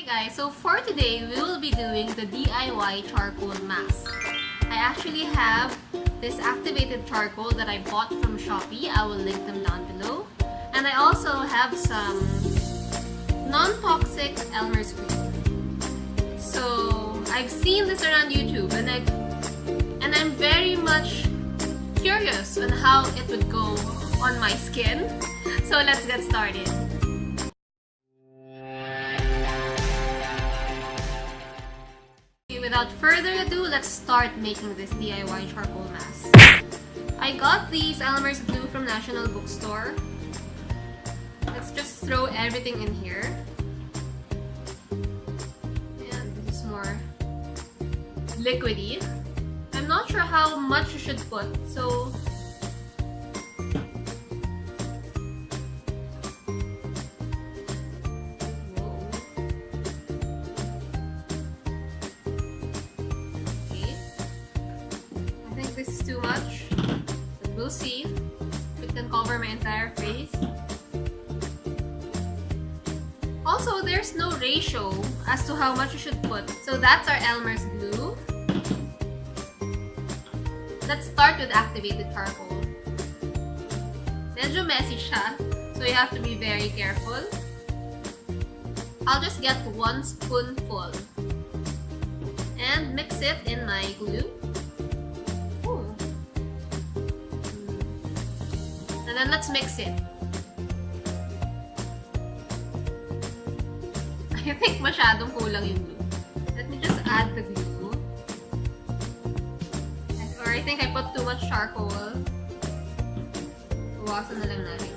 Hey guys, so for today we will be doing the DIY charcoal mask. I actually have this activated charcoal that I bought from Shopee. I will link them down below. And I also have some non-toxic Elmer's glue. So I've seen this around YouTube and I'm very much curious on how it would go on my skin. So let's get started. Without further ado, let's start making this DIY charcoal mask. I got these Elmer's glue from National Bookstore. Let's just throw everything in here. And this is more liquidy. I'm not sure how much you should put, so this is too much, but we'll see if it can cover my entire face. Also, there's no ratio as to how much you should put. So that's our Elmer's glue. Let's start with activated charcoal. Medyo messy siya, so you have to be very careful. I'll just get 1 spoonful and mix it in my glue. And then let's mix it. I think masyadong kulang yung glue. Let me just add the glue. Or I think I put too much charcoal. Bawasan na lang natin.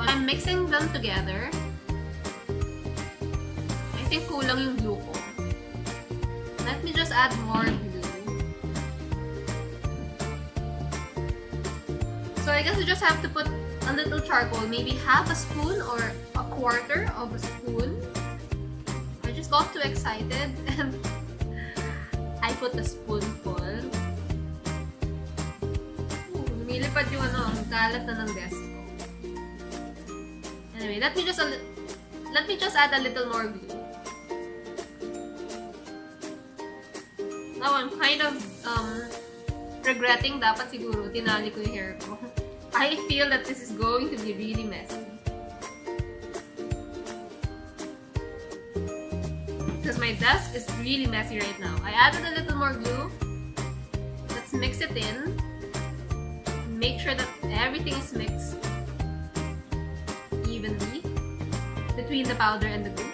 I'm mixing them together. I think kulang yung glue ko. Let me just add more glue. So I guess you just have to put a little charcoal, maybe half a spoon or a quarter of a spoon. I just got too excited and I put a spoonful. Lumilipad yung kalat na ng desk. Anyway, let me just add a little more glue. Now I'm kind of regretting dapat siguro tinali ko yung hair ko. I feel that this is going to be really messy. Because my desk is really messy right now. I added a little more glue. Let's mix it in. Make sure that everything is mixed evenly between the powder and the glue.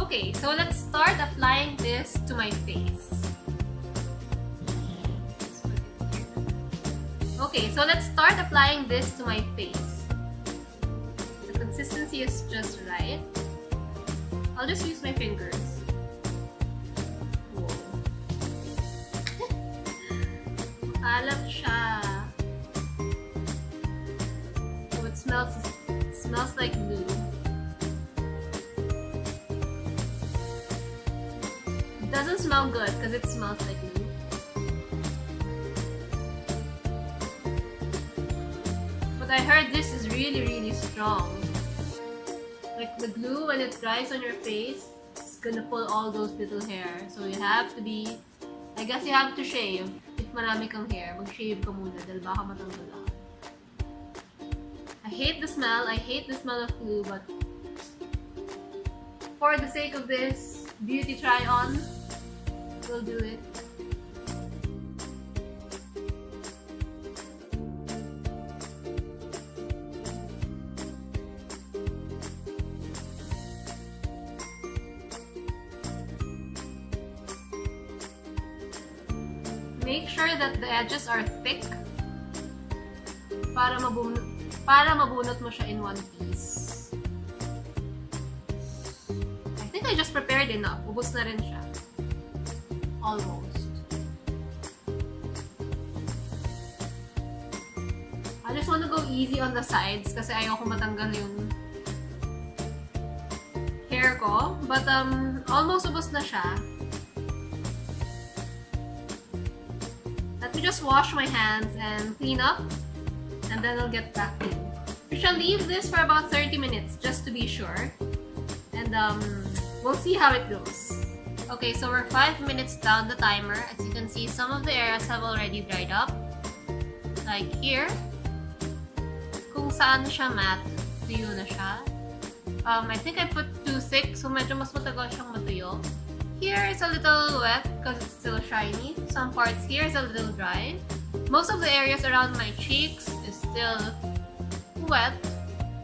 Okay, so let's start applying this to my face. Okay, so let's start applying this to my face. Consistency is just right. I'll just use my fingers. Whoa. Alat siya. Oh, it smells like glue. It doesn't smell good because it smells like glue. But I heard this is really, really strong. Like the glue, when it dries on your face, it's gonna pull all those little hair. So you have to be, I guess you have to shave. If marami kang hair, mag-shave ka muna dahil baka matanggal lahat. I hate the smell of glue, but for the sake of this beauty try-on, we'll do it. Make sure that the edges are thick para mabunot mo siya in one piece. I think I just prepared enough. Ubos na rin siya. almost. I just want to go easy on the sides kasi ayoko matanggal yung hair ko. But almost ubos na siya. Let me just wash my hands and clean up, and then I'll get back to you. We shall leave this for about 30 minutes just to be sure, and we'll see how it goes. Okay, so we're 5 minutes down the timer. As you can see, some of the areas have already dried up. Like here, kung saan siya matte, tuyo na siya. I think I put too thick, so medyo mas matagal siyang matuyo. Here is a little wet because it's still shiny. Some parts here is a little dry. Most of the areas around my cheeks is still wet,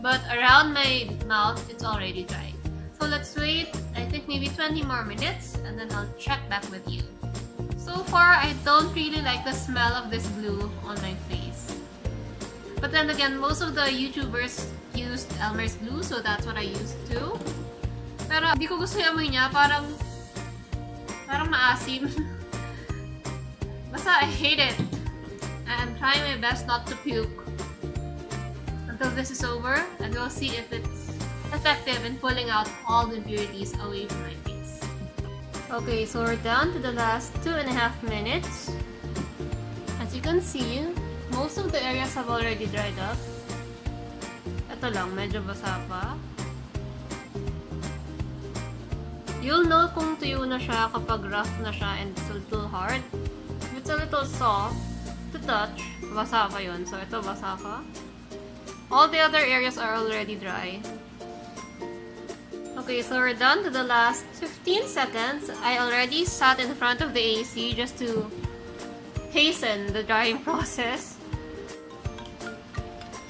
but around my mouth it's already dry. So let's wait, I think maybe 20 more minutes, and then I'll check back with you. So far, I don't really like the smell of this glue on my face. But then again, most of the YouTubers used Elmer's glue, so that's what I used too. Pero hindi ko gusto yung amoy niya, parang maasim. Basta I hate it. I'm trying my best not to puke until this is over, and we'll see if it's effective in pulling out all the impurities away from my face. Okay, so we're down to the last 2.5 minutes. As you can see, most of the areas have already dried up. Ito lang, medyo basa pa. You'll know kung tuyo na siya kapag rough na siya and it's a little hard. If it's a little soft to touch, basa pa yun. So ito, basa pa. All the other areas are already dry. Okay, so we're down to the last 15 seconds. I already sat in front of the AC just to hasten the drying process.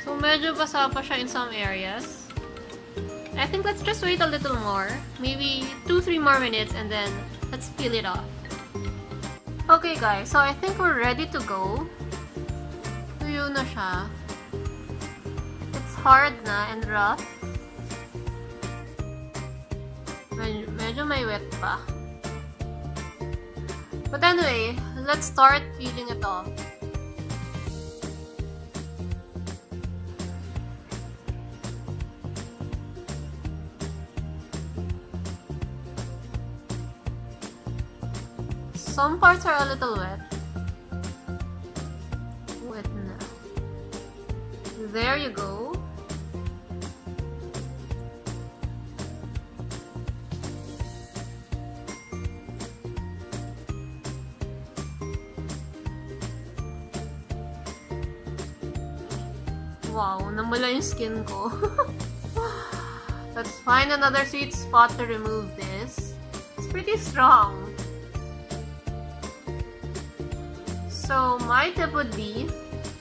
So medyo basa pa siya in some areas. I think let's just wait a little more. Maybe 2-3 more minutes, and then let's peel it off. Okay guys, so I think we're ready to go. Tuyo na siya. It's hard na and rough. Medyo may wet pa. But anyway, let's start peeling it off. Some parts are a little wet. Wet na. There you go. Wow, namula yung skin ko. Let's find another sweet spot to remove this. It's pretty strong. So, my tip would be,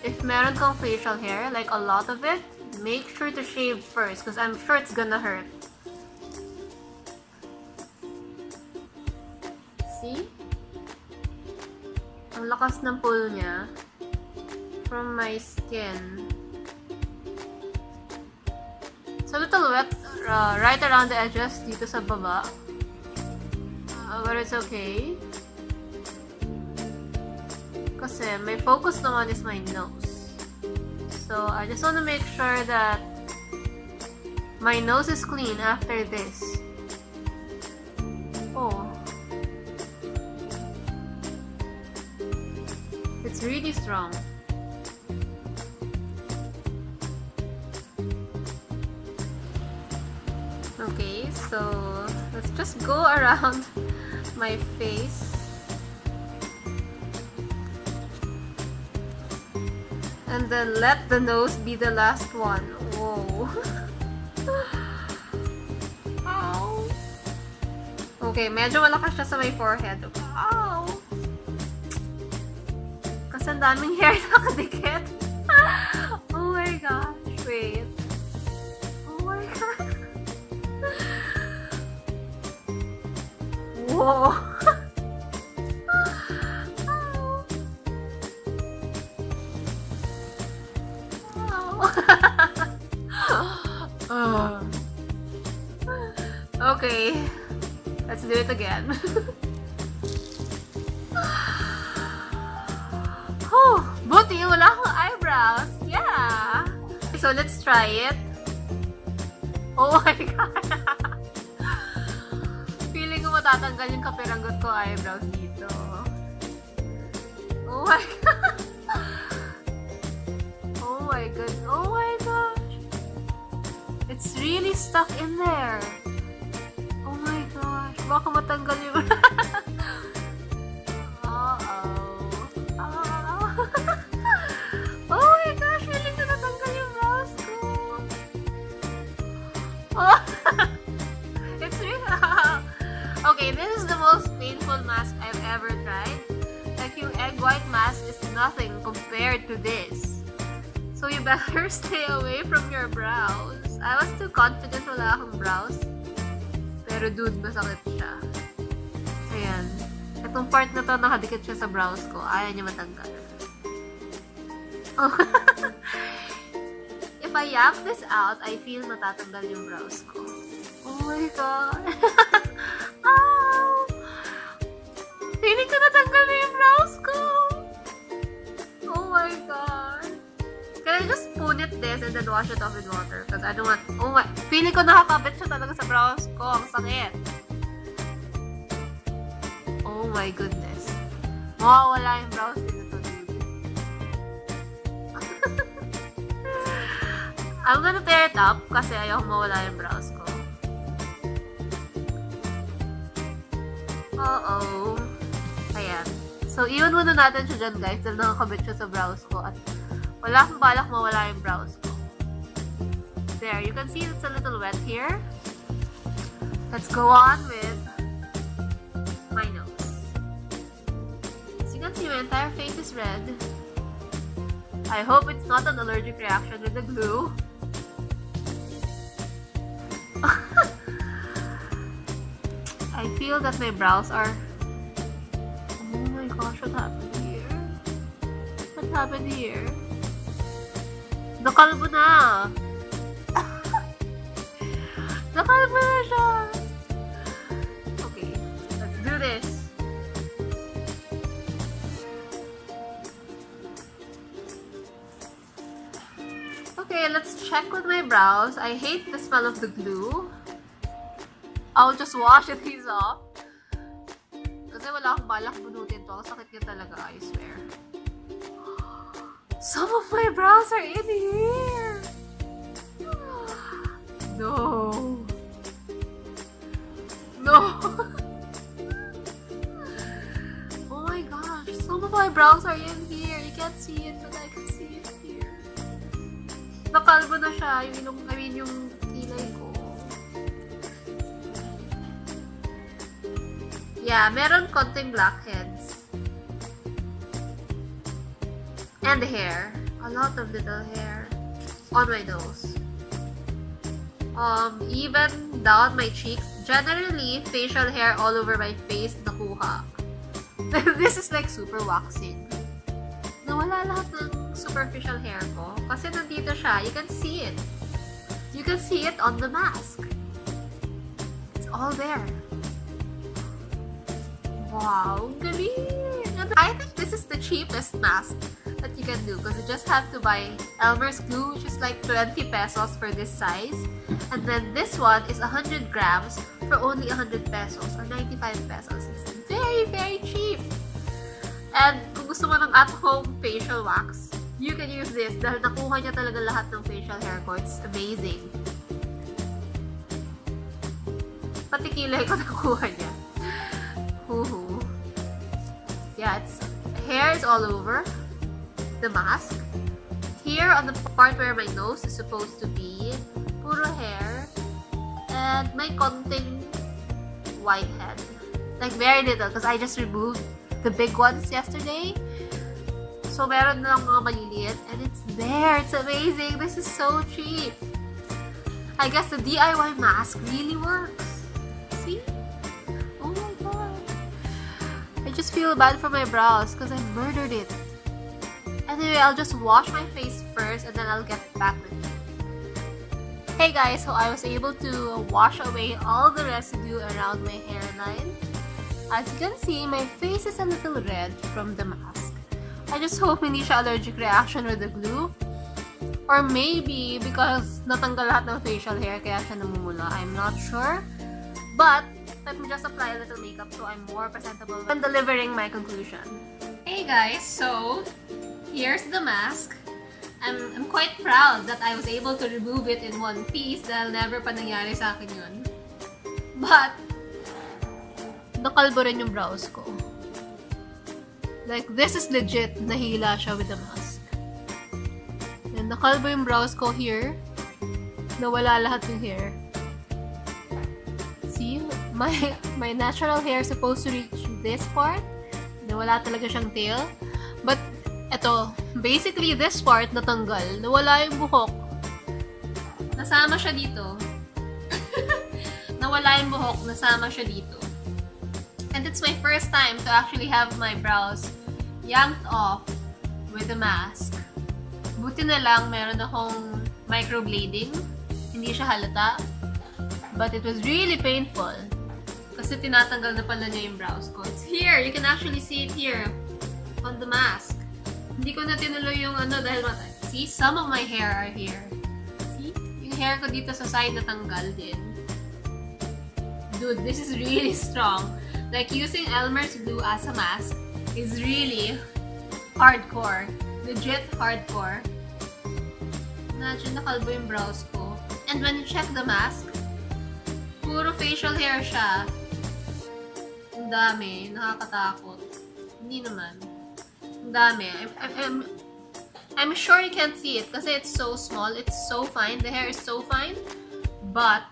if meron kang facial hair, like a lot of it, make sure to shave first because I'm sure it's gonna hurt. See? Ang lakas ng pull niya from my skin. It's a little wet right around the edges dito sa baba. But it's okay. Kasi my focus naman is my nose. So, I just want to make sure that my nose is clean after this. Oh. It's really strong. Okay, so let's just go around my face. And then let the nose be the last one. Whoa. Ow. Okay, medyo malakas siya sa my forehead. Ow. Kasi ang daming hair nakadikit. Oh my gosh. Wait. Oh my god. Whoa. Okay, let's do it again. wala akong eyebrows. Yeah. So, let's try it. Oh my God. Feeling ko matatanggal yung kapiranggot ko eyebrows dito. Oh my God. Oh my God. Oh my gosh. It's really stuck in there. Oh my gosh. Baka matanggal yung... Oh my gosh, feeling ko natanggal yung brows ko. Oh. It's really... Okay, this is the most painful mask I've ever tried. Like, yung egg white mask is nothing compared to this. So, you better stay away from your brows. I was too confident wala akong brows. Pero dude, masakit siya. Ayan. Itong part na to, nakadikit siya sa brows ko. Ayaw niya matanggal. If I yank this out, I feel matatanggal yung brows ko. Oh my God. Ow! Feeling ko natanggal na yung brows ko. Oh my God. Can I just spoon it this and then wash it off with water? Because I don't want... Oh my... Feeling ko nakakabit siya talaga sa brows ko. Ang sakit. Oh my goodness. Mawawala yung brows dito. I'm gonna tear it up kasi ayaw mawala yung brows ko. Uh-oh. Ayan. So, iwan muna natin siya dyan, guys. Dahil nakakabit siya sa brows ko. At wala akong balak mawala yung brows ko. There. You can see it's a little wet here. Let's go on with my nose. As you can see, my entire face is red. I hope it's not an allergic reaction with the glue. I feel that my brows are... Oh my gosh, what happened here? What happened here? Nakalbo na! Nakalbo na siya! Okay, let's do this. Okay, let's check with my brows. I hate the smell of the glue. I'll just wash these off. Kasi wala akong balak bunutin to. Ang sakit niya talaga, I swear. Some of my brows are in here! No! No! Oh my gosh! Some of my brows are in here. You can't see it, but I can see it here. Nakalbo na siya. Yung kilay ko. Yeah, meron konting blackheads. And the hair. A lot of little hair. On my nose. Even down my cheeks. Generally, facial hair all over my face nakuha. This is like super waxing. Nawala lahat ng superficial hair ko. Kasi nandito siya. You can see it. You can see it on the mask. It's all there. Wow, galing! I think this is the cheapest mask that you can do because you just have to buy Elmer's glue, which is like 20 pesos for this size. And then this one is 100 grams for only 100 pesos or 95 pesos. It's very, very cheap. And kung gusto mo ng at-home facial wax, you can use this dahil nakuha niya talaga lahat ng facial hair ko. It's amazing. Pati kilay ko nakuha niya. Hoo-hoo. Yeah, hair is all over the mask. Here on the part where my nose is supposed to be, puro hair, and may konting whitehead. Like very little because I just removed the big ones yesterday. So meron na lang mga maliliit and it's there. It's amazing. This is so cheap. I guess the DIY mask really works. See? Oh my god. I just feel bad for my brows because I murdered it. Anyway, I'll just wash my face first and then I'll get back with you. Hey guys, so I was able to wash away all the residue around my hairline. As you can see, my face is a little red from the mask. I just hope hindi siya allergic reaction with the glue. Or maybe because natanggal lahat ng facial hair kaya siya namumula. I'm not sure. But let me just apply a little makeup so I'm more presentable when delivering my conclusion. Hey guys, so here's the mask. I'm quite proud that I was able to remove it in one piece dahil never pa nangyari sa akin yun. But nakalbo rin yung brows ko. Like, this is legit, nahila siya with the mask. And nakalbo yung brows ko here. Nawala lahat yung hair. See? My natural hair is supposed to reach this part. Nawala talaga siyang tail. But, eto, basically this part natanggal. Nawala yung buhok. Nasama siya dito. Nawala yung buhok, nasama siya dito. And it's my first time to actually have my brows yanked off with a mask. Buti na lang meron akong microblading. Hindi siya halata. But it was really painful. Kasi tinatanggal na pala niya yung brows ko. It's here! You can actually see it here. On the mask. Hindi ko na tinuloy yung ano dahil see, some of my hair are here. See? Yung hair ko dito sa side natanggal din. Dude, this is really strong. Like, using Elmer's glue as a mask is really hardcore. Legit hardcore. Imagine, nakalbo yung brows ko. And when you check the mask, puro facial hair siya. Ang dami. Nakakatakot. Hindi naman. Ang dami. I'm sure you can't see it kasi it's so small. It's so fine. The hair is so fine. But,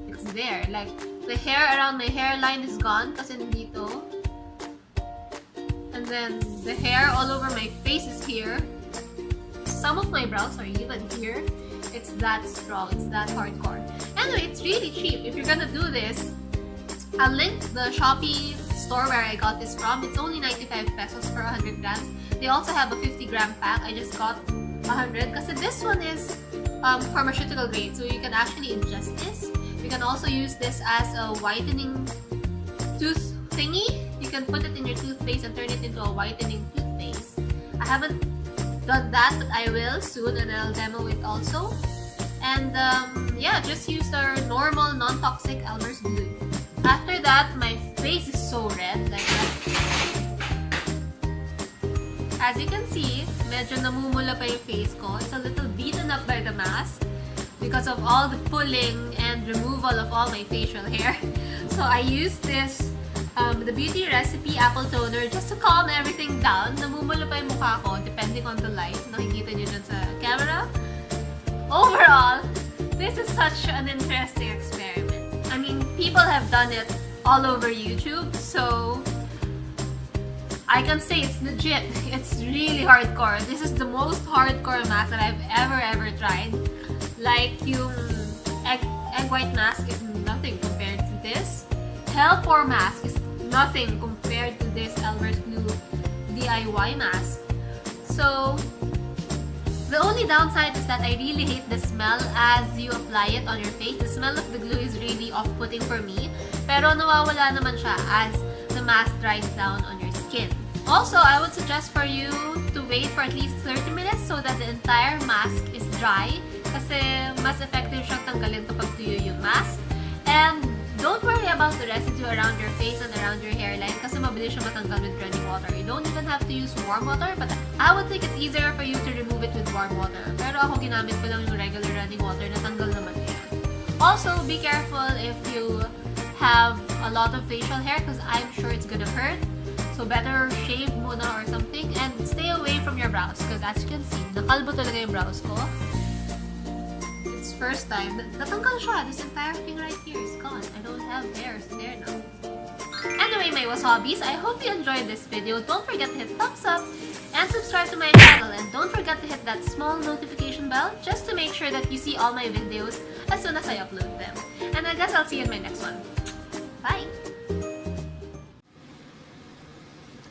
it's there. Like, the hair around my hairline is gone kasi nandito. And then, the hair all over my face is here. Some of my brows are even here. It's that strong. It's that hardcore. Anyway, it's really cheap. If you're gonna do this, I'll link the Shopee store where I got this from. It's only 95 pesos for 100 grams. They also have a 50-gram pack. I just got 100 kasi this one is pharmaceutical grade. So you can actually ingest this. You can also use this as a whitening tooth thingy. You can put it in your toothpaste and turn it into a whitening toothpaste. I haven't done that, but I will soon and I'll demo it also. And yeah, just use our normal non-toxic Elmer's glue. After that, my face is so red, like that. As you can see, medyo namumula pa yung face ko. It's a little beaten up by the mask because of all the pulling and removal of all my facial hair. So I used this, the Beauty Recipe Apple Toner just to calm everything down. Namumula pa yung mukha ko depending on the light. Nakikita nyo dyan sa camera. Overall, this is such an interesting experiment. I mean, people have done it all over YouTube, so I can say it's legit. It's really hardcore. This is the most hardcore mask that I've ever tried. Like, yung egg white mask is nothing compared to this. Hell Pore mask is nothing compared to this Elmer's Glue DIY mask. So, the only downside is that I really hate the smell as you apply it on your face. The smell of the glue is really off-putting for me. Pero nawawala naman siya as the mask dries down on your skin. Also, I would suggest for you to wait for at least 30 minutes so that the entire mask is dry. Kasi mas effective siyang tanggalin kapag tuyo yung mask. And don't worry about the residue around your face and around your hairline kasi mabilis siya matanggal with running water. You don't even have to use warm water, but I would think it's easier for you to remove it with warm water. Pero ako ginamit ko lang yung regular running water, natanggal naman siya. Also, be careful if you have a lot of facial hair because I'm sure it's gonna hurt. So better shave muna or something and stay away from your brows because as you can see, nakalbo talaga yung brows ko. It's first time. Natanggal siya. This entire thing right here is gone. I don't have hairs there now. Anyway, my wasabis, I hope you enjoyed this video. Don't forget to hit thumbs up and subscribe to my channel. And don't forget to hit that small notification bell just to make sure that you see all my videos as soon as I upload them. And I guess I'll see you in my next one. Bye!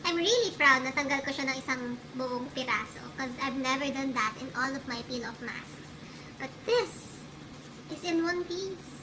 I'm really proud na tanggal ko siya ng isang buong piraso because I've never done that in all of my peel-off masks. But this is in one piece.